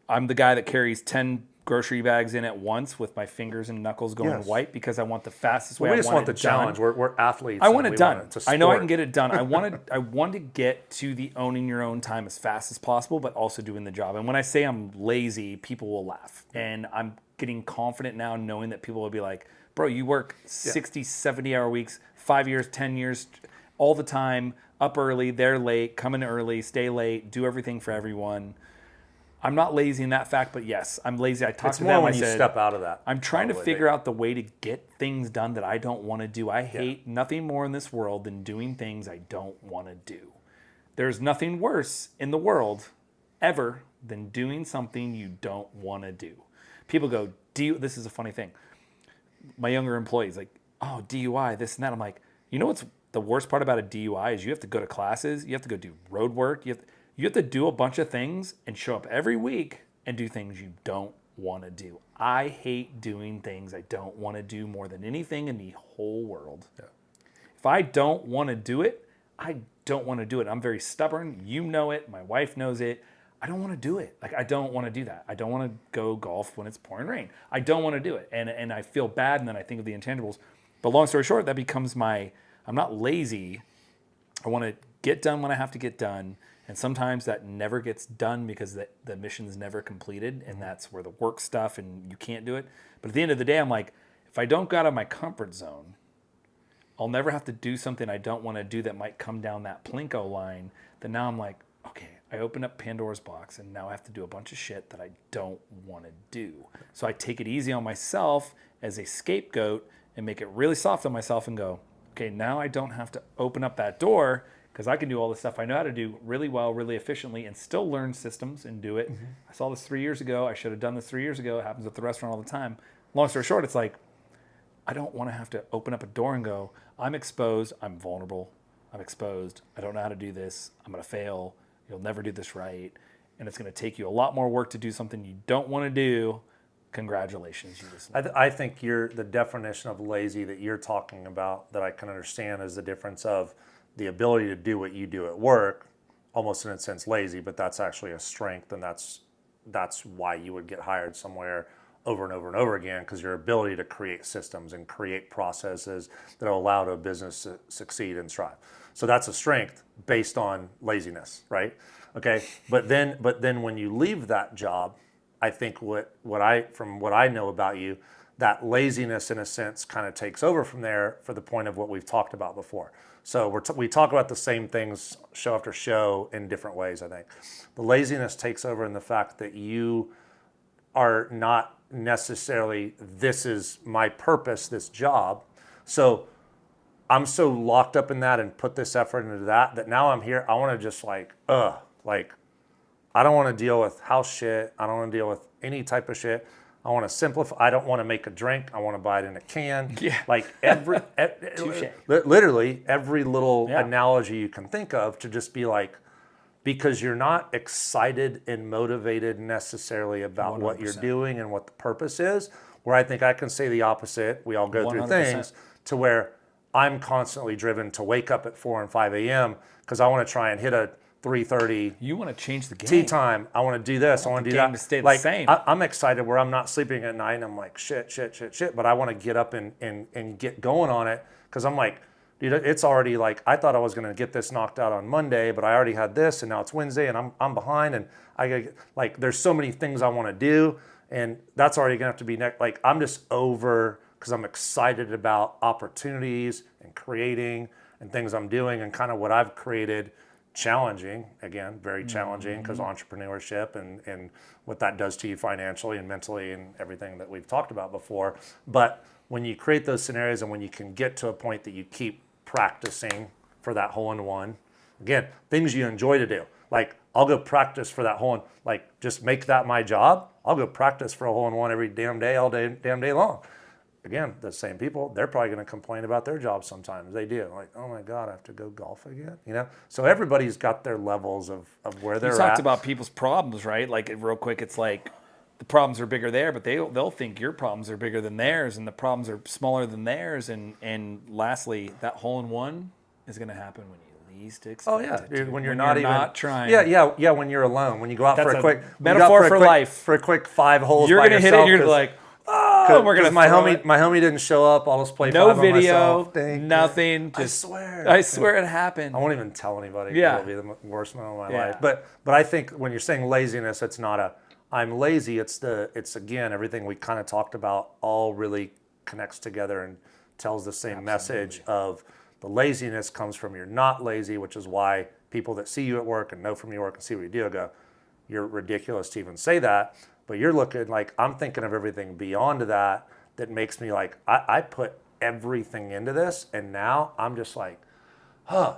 the guy that carries 10 grocery bags in at once with my fingers and knuckles going Yes. white because I want the fastest way. We I just want the it challenge. done. We're athletes. I want it we done. It's I know I sport. can get it done. I want to get to the owning your own time as fast as possible, but also doing the job. And when I say I'm lazy, people will laugh. And I'm getting confident now knowing that people will be like, bro, you work 60, 70-hour weeks, 5 years, 10 years, all the time, up early, there late, come in early, stay late, do everything for everyone. I'm not lazy in that fact, but yes, I'm lazy. I talked It's to more them. when I you said, step out of that. I'm trying to probably. figure out the way to get things done that I don't want to do. I hate nothing more in this world than doing things I don't want to do. There's nothing worse in the world ever than doing something you don't want to do. People go, this is a funny thing. My younger employees like, oh, DUI, this and that. I'm like, you know what's the worst part about a DUI is you have to go to classes, you have to go do road work, you have to do a bunch of things and show up every week and do things you don't want to do. I hate doing things I don't want to do more than anything in the whole world. Yeah. If I don't want to do it, I don't want to do it. I'm very stubborn. You know it. My wife knows it. I don't want to do it. Like, I don't want to do that. I don't want to go golf when it's pouring rain. I don't want to do it. And I feel bad, and then I think of the intangibles. But long story short, that becomes I'm not lazy. I want to get done when I have to get done. And sometimes that never gets done because the mission's never completed, and that's where the work stuff, and you can't do it. But at the end of the day, I'm like, if I don't go out of my comfort zone, I'll never have to do something I don't want to do that might come down that Plinko line. Then now I'm like, okay, I opened up Pandora's box, and now I have to do a bunch of shit that I don't want to do. So I take it easy on myself as a scapegoat and make it really soft on myself and go, okay, now I don't have to open up that door because I can do all the stuff I know how to do really well, really efficiently, and still learn systems and do it. Mm-hmm. I saw this 3 years ago. I should have done this 3 years ago. It happens at the restaurant all the time. Long story short, it's like, I don't want to have to open up a door and go, I'm exposed, I'm vulnerable, I'm exposed, I don't know how to do this, I'm going to fail, you'll never do this right, and it's going to take you a lot more work to do something you don't want to do. Congratulations. You just I think the definition of lazy that you're talking about that I can understand is the difference of the ability to do what you do at work, almost in a sense lazy, but that's actually a strength, and that's why you would get hired somewhere over and over and over again, because your ability to create systems and create processes that will allow a business to succeed and thrive. So that's a strength based on laziness, right? Okay, but then when you leave that job I think from what I know about you, that laziness in a sense kind of takes over from there for the point of what we've talked about before. So we talk about the same things show after show in different ways, I think. The laziness takes over in the fact that you are not necessarily, this is my purpose, this job. So I'm so locked up in that and put this effort into that now I'm here, I want to just like I don't want to deal with house shit. I don't want to deal with any type of shit. I want to simplify. I don't want to make a drink. I want to buy it in a can. Yeah. Like Touche. literally every little Yeah. analogy you can think of to just be like, because you're not excited and motivated necessarily about what you're 100%. doing and what the purpose is, where I think I can say the opposite. We all go through 100%. things to where I'm constantly driven to wake up at 4 and 5 a.m. because I want to try and hit a 3:30 You want to change the game. tea time. I want to do this. I want to do game that. to stay the like, same. I'm excited where I'm not sleeping at night and I'm like, shit. But I want to get up and get going on it because I'm like, dude, it's already like, I thought I was going to get this knocked out on Monday, but I already had this and now it's Wednesday and I'm behind and I get like, there's so many things I want to do and that's already going to have to be next. Like, I'm just over because I'm excited about opportunities and creating and things I'm doing and kind of what I've created. Challenging, again, very challenging because entrepreneurship and what that does to you financially and mentally and everything that we've talked about before. But when you create those scenarios and when you can get to a point that you keep practicing for that hole-in-one, again, things you enjoy to do. Like, I'll go practice for that hole-in, like, just make that my job. I'll go practice for a hole-in-one every damn day, all day, damn day long. Again, the same people, they're probably going to complain about their jobs sometimes. They do. Like, oh my God, I have to go golf again, you know? So everybody's got their levels of where they're You at. talked about people's problems, right? Like, real quick, it's like the problems are bigger there, but they'll think your problems are bigger than theirs, and the problems are smaller than theirs. And lastly, that hole-in-one is going to happen when you least expect Oh yeah, it. dude. When you're When not even trying. Yeah. When you're alone, when you go out That's for a a quick metaphor for life. for a quick 5 holes. You're by going to hit it, and yourself you're 'cause- like, oh, we're going to my throw homie it. my homie didn't show up. I'll just play No 5 on video, myself. Thank you. nothing. I Just, swear. I swear it happened. I won't even tell anybody. 'Cause Yeah. It'll be the worst moment of my Yeah. life. But I think when you're saying laziness, it's not a I'm lazy. It's again everything we kind of talked about all really connects together and tells the same message of the laziness comes from you're not lazy, which is why people that see you at work and know from your work and see what you do go, you're ridiculous to even say that. But you're looking like I'm thinking of everything beyond that makes me like I put everything into this and now I'm just like,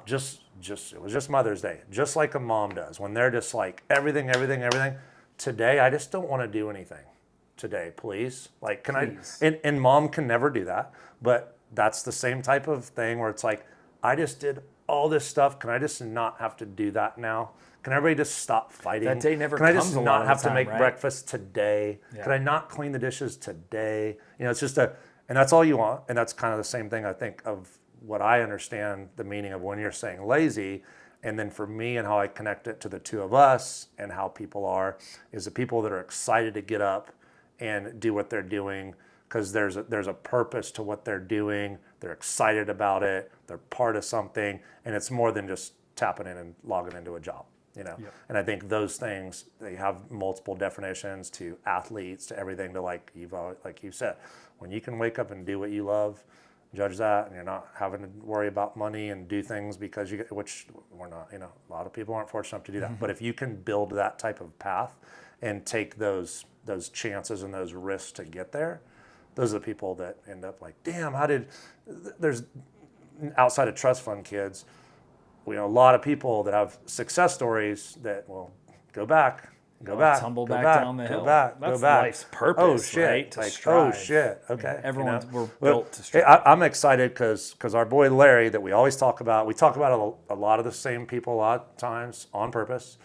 just it was just Mother's Day, just like a mom does when they're just like everything. Today I just don't want to do anything. Today, please. Like, Please. and mom can never do that, but that's the same type of thing where it's like, I just did all this stuff. Can I just not have to do that now? Can everybody just stop fighting? That day never Can I comes just a lot not of have the to time, make right? breakfast today? Yeah. Can I not clean the dishes today? You know, it's just and that's all you want. And that's kind of the same thing I think of what I understand the meaning of when you're saying lazy. And then for me and how I connect it to the two of us and how people are, is the people that are excited to get up and do what they're doing because there's a purpose to what they're doing. They're excited about it. They're part of something. And it's more than just tapping in and logging into a job, you know? Yep. And I think those things, they have multiple definitions to athletes, to everything to like you said, when you can wake up and do what you love, judge that, and you're not having to worry about money and do things because which we're not, you know, a lot of people aren't fortunate enough to do that. But if you can build that type of path and take those chances and those risks to get there, those are the people that end up like, damn, there's outside of trust fund kids, we know a lot of people that have success stories that will go back, tumble back down the hill. That's go back. life's purpose, oh shit, right? To like, strive. oh shit, okay. Everyone's we're Well, built to hey, strive. I'm excited because our boy Larry that we always talk about, we talk about a lot of the same people a lot of times on purpose.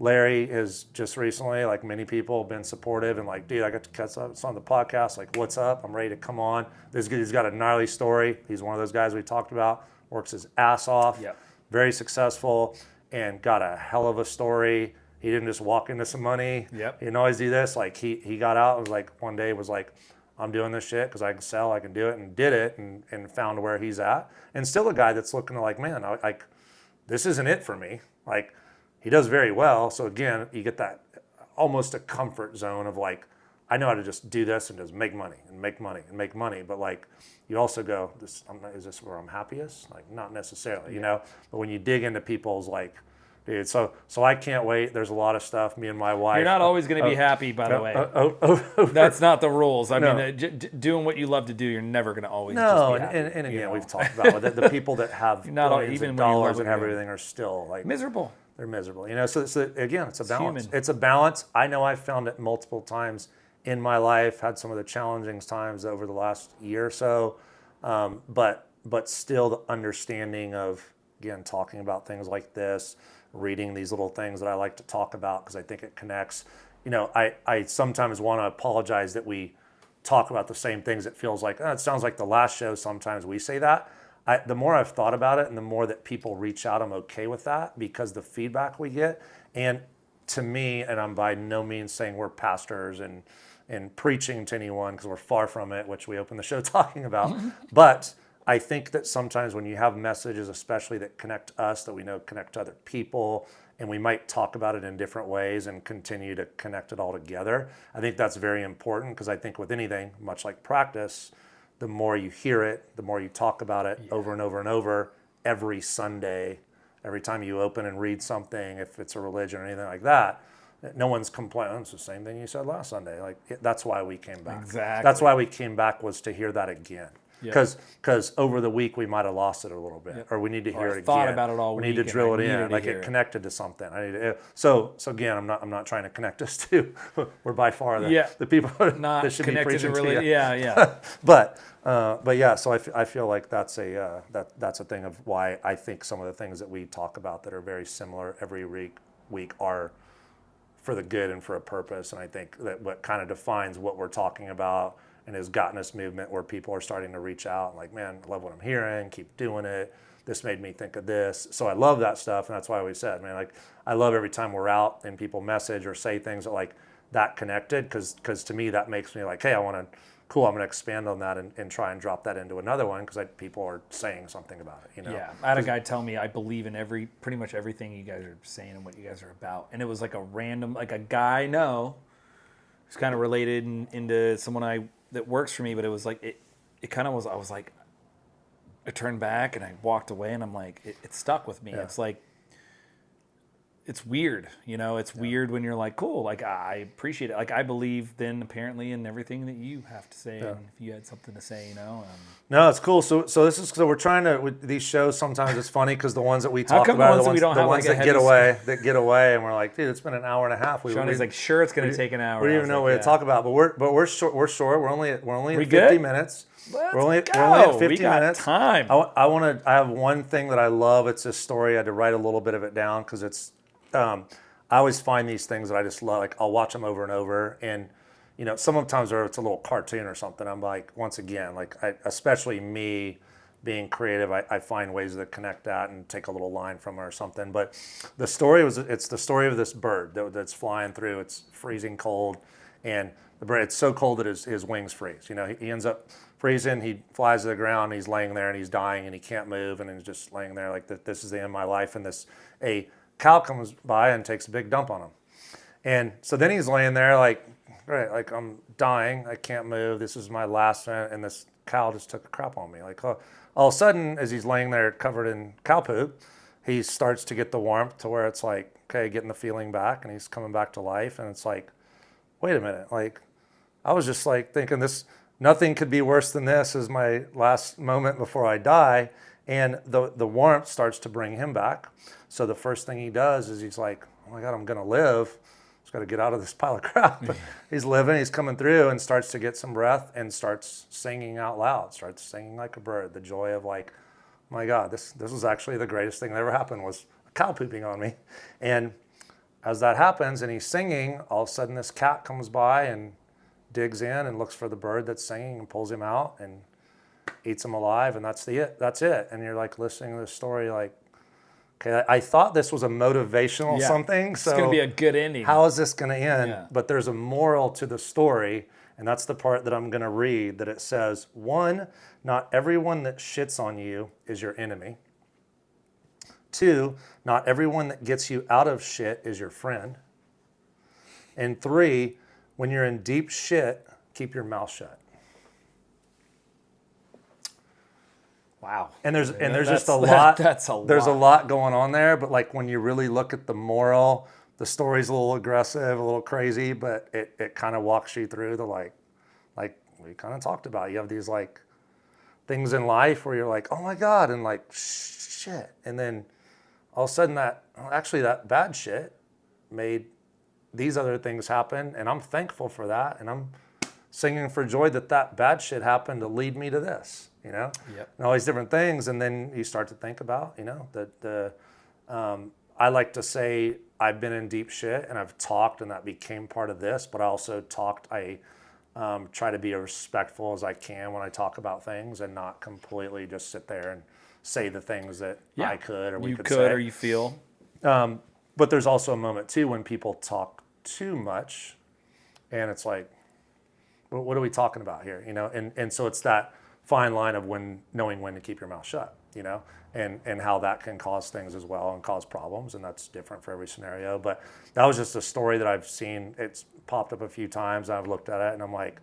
Larry has just recently, like many people, been supportive and like, dude, I got to catch up. It's on the podcast. Like, what's up? I'm ready to come on. He's got a gnarly story. He's one of those guys we talked about. Works his ass off. Yep. Very successful and got a hell of a story. He didn't just walk into some money. Yep. He didn't always do this. Like he got out and was like one day was like, I'm doing this shit because I can sell, I can do it, and did it and found where he's at. And still a guy that's looking to like, man, this isn't it for me. Like he does very well. So again, you get that almost a comfort zone of like, I know how to just do this and just make money and make money and make money. But like, you also go, is this where I'm happiest? Like, not necessarily, you know. But when you dig into people's like, dude, so I can't wait. There's a lot of stuff. Me and my wife. You're not always going to be happy, by the way. Over, That's not the rules. I No. mean, doing what you love to do, you're never going to always no, just be happy. and you again, know? we've talked about it. The people that have not all- billions even of when you love dollars what and you're doing. everything are still like Miserable. they're miserable. You know, so again, it's a balance. human. It's a balance. I know I've found it multiple times in my life. Had some of the challenging times over the last year or so, but still the understanding of, again, talking about things like this, reading these little things that I like to talk about because I think it connects. You know, I sometimes want to apologize that we talk about the same things. It feels like, it sounds like the last show. Sometimes we say that. The more I've thought about it and the more that people reach out, I'm okay with that because the feedback we get. And to me, and I'm by no means saying we're pastors and preaching to anyone because we're far from it, which we opened the show talking about. But I think that sometimes when you have messages, especially that connect us, that we know connect to other people, and we might talk about it in different ways and continue to connect it all together, I think that's very important because I think with anything, much like practice, the more you hear it, the more you talk about it over and over and over every Sunday, every time you open and read something, if it's a religion or anything like that, no one's complaining. It's the same thing you said last Sunday. Like that's why we came back. Exactly. That's why we came back was to hear that again. Yeah. Because over the week we might have lost it a little bit, or we need to hear it again. Thought about it all we week. need to drill it and I needed in, to like hear it connected to something. I need to, so again, I'm not trying to connect us to. We're by far the people Not that should be connected preaching to to you. Yeah. But yeah, so I feel like that's a thing of why I think some of the things that we talk about that are very similar every week are for the good and for a purpose. And I think that what kind of defines what we're talking about and has gotten us movement where people are starting to reach out and like, man, I love what I'm hearing, keep doing it. This made me think of this. So I love that stuff. And that's why we said, man, like I love every time we're out and people message or say things that like that connected. Cause to me, that makes me like, hey, I'm going to expand on that and try and drop that into another one because people are saying something about it, you know? Yeah, I had a guy tell me I believe in pretty much everything you guys are saying and what you guys are about. And it was like a random, like a guy I know who's kind of related into someone that works for me, but it was like, it kind of was, I was like, I turned back and I walked away and I'm like, it stuck with me. Yeah. It's like, it's weird, you know, it's weird when you're like, cool, like I appreciate it. Like I believe then apparently in everything that you have to say. And if you had something to say, you know. No, it's cool. So we're trying to, with these shows, sometimes it's funny because the ones that we talk come the about ones are that we don't the have, ones like, a that get heavy away and we're like, dude, it's been an hour and a half. Sean like, sure, it's going to take an hour. We don't even know what to talk about, but we're short. We're only at 50 good? minutes. Let's we're only go. at 50 We got minutes. time. I have one thing that I love. It's this story. I had to write a little bit of it down because it's. I always find these things that I just love. Like I'll watch them over and over, and you know, sometimes it's a little cartoon or something. I'm like, once again, like especially me being creative, I find ways to connect that and take a little line from it or something. But the story it's the story of this bird that's flying through. It's freezing cold, and the bird, it's so cold that his wings freeze. You know, he ends up freezing. He flies to the ground. He's laying there and he's dying and he can't move and he's just laying there like this is the end of my life. And a cow comes by and takes a big dump on him. And so then he's laying there like, right, like I'm dying. I can't move. This is my last minute. And this cow just took a crap on me. Like all of a sudden, as he's laying there covered in cow poop, he starts to get the warmth to where it's like, okay, getting the feeling back and he's coming back to life. And it's like, wait a minute. Like I was just like thinking nothing could be worse than this is my last moment before I die. And the warmth starts to bring him back. So the first thing he does is he's like, oh my God, I'm going to live. Just got to get out of this pile of crap. He's living, he's coming through and starts to get some breath and starts singing out loud, starts singing like a bird. The joy of like, oh my God, this was actually the greatest thing that ever happened was a cow pooping on me. And as that happens and he's singing, all of a sudden this cat comes by and digs in and looks for the bird that's singing and pulls him out and eats him alive. And that's it. And you're like listening to this story like, okay, I thought this was a motivational something. So it's going to be a good ending. How is this going to end? Yeah. But there's a moral to the story, and that's the part that I'm going to read, that it says, 1, not everyone that shits on you is your enemy. 2, not everyone that gets you out of shit is your friend. And 3, when you're in deep shit, keep your mouth shut. Wow. And there's just a lot. That's a There's a lot. lot going on there, but like when you really look at the moral, the story's a little aggressive, a little crazy, but it kind of walks you through the like we kind of talked about. You have these like things in life where you're like, oh my God, and like shit, and then all of a sudden that bad shit made these other things happen, and I'm thankful for that, and I'm singing for joy that bad shit happened to lead me to this, you know? Yep. And all these different things, and then you start to think about, you know, I like to say I've been in deep shit, and I've talked, and that became part of this, but I also I try to be as respectful as I can when I talk about things and not completely just sit there and say the things that I could or we could say. Or you feel. But there's also a moment, too, when people talk too much, and it's like, what are we talking about here, you know? And so it's that fine line of knowing when to keep your mouth shut, you know, and how that can cause things as well and cause problems, and that's different for every scenario. But that was just a story that I've seen. It's popped up a few times, and I've looked at it, and I'm like,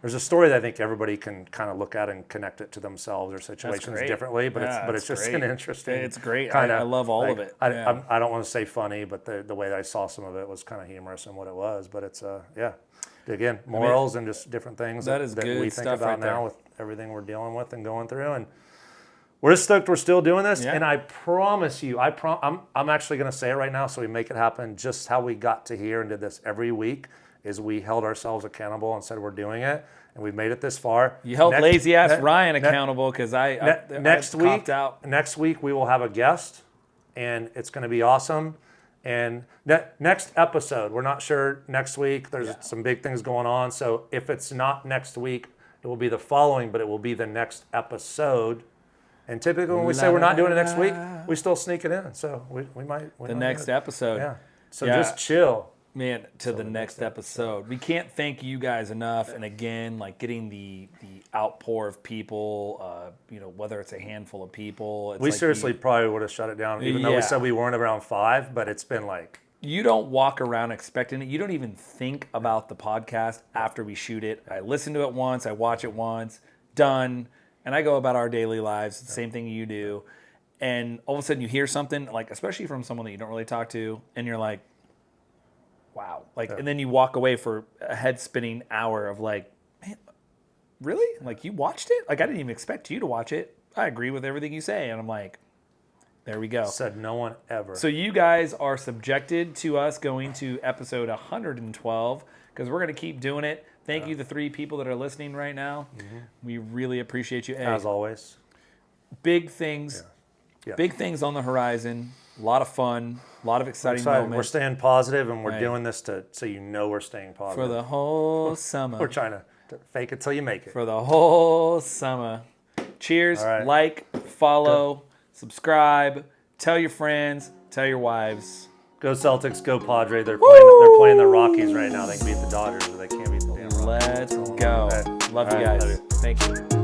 there's a story that I think everybody can kind of look at and connect it to themselves or situations differently, but it's just an interesting. It's great. Kinda, I love all of it. I don't want to say funny, but the way that I saw some of it was kind of humorous in what it was. But it's again, morals and just different things that we think about now with everything we're dealing with and going through. And we're stoked we're still doing this. Yeah. And I promise you, I'm actually going to say it right now so we make it happen. Just how we got to here and did this every week is we held ourselves accountable and said we're doing it. And we've made it this far. You held lazy ass Ryan accountable because next week we will have a guest, and it's going to be awesome. And next episode, we're not sure next week. There's some big things going on. So if it's not next week, it will be the following, but it will be the next episode. And typically when we say we're not doing it next week, we still sneak it in. So we might. The next episode. Yeah. So just chill. Man, to the next episode. We can't thank you guys enough. And again, like getting the outpour of people, you know, whether it's a handful of people. We seriously probably would have shut it down, even though we said we weren't around 5, but it's been like. You don't walk around expecting it. You don't even think about the podcast after we shoot it. I listen to it once, I watch it once, done, and I go about our daily lives. It's the same thing you do. And all of a sudden you hear something, like especially from someone that you don't really talk to, and you're like, wow. And then you walk away for a head-spinning hour of like, man, really? Like, you watched it? Like, I didn't even expect you to watch it. I agree with everything you say. And I'm like, there we go. Said no one ever. So you guys are subjected to us going to episode 112 because we're going to keep doing it. Thank you, the 3 people that are listening right now. Mm-hmm. We really appreciate you. As always. Big things. Yeah. Big things on the horizon. A lot of fun. A lot of exciting moments. We're staying positive, and we're doing this so you know we're staying positive. For the whole summer. We're trying to fake it till you make it. For the whole summer. Cheers. Right. Like, follow, subscribe, tell your friends, tell your wives. Go Celtics, go Padres. They're playing the Rockies right now. They can beat the Dodgers, but they can't beat the damn Rockies. Let's go. Love you guys. Love you. Thank you.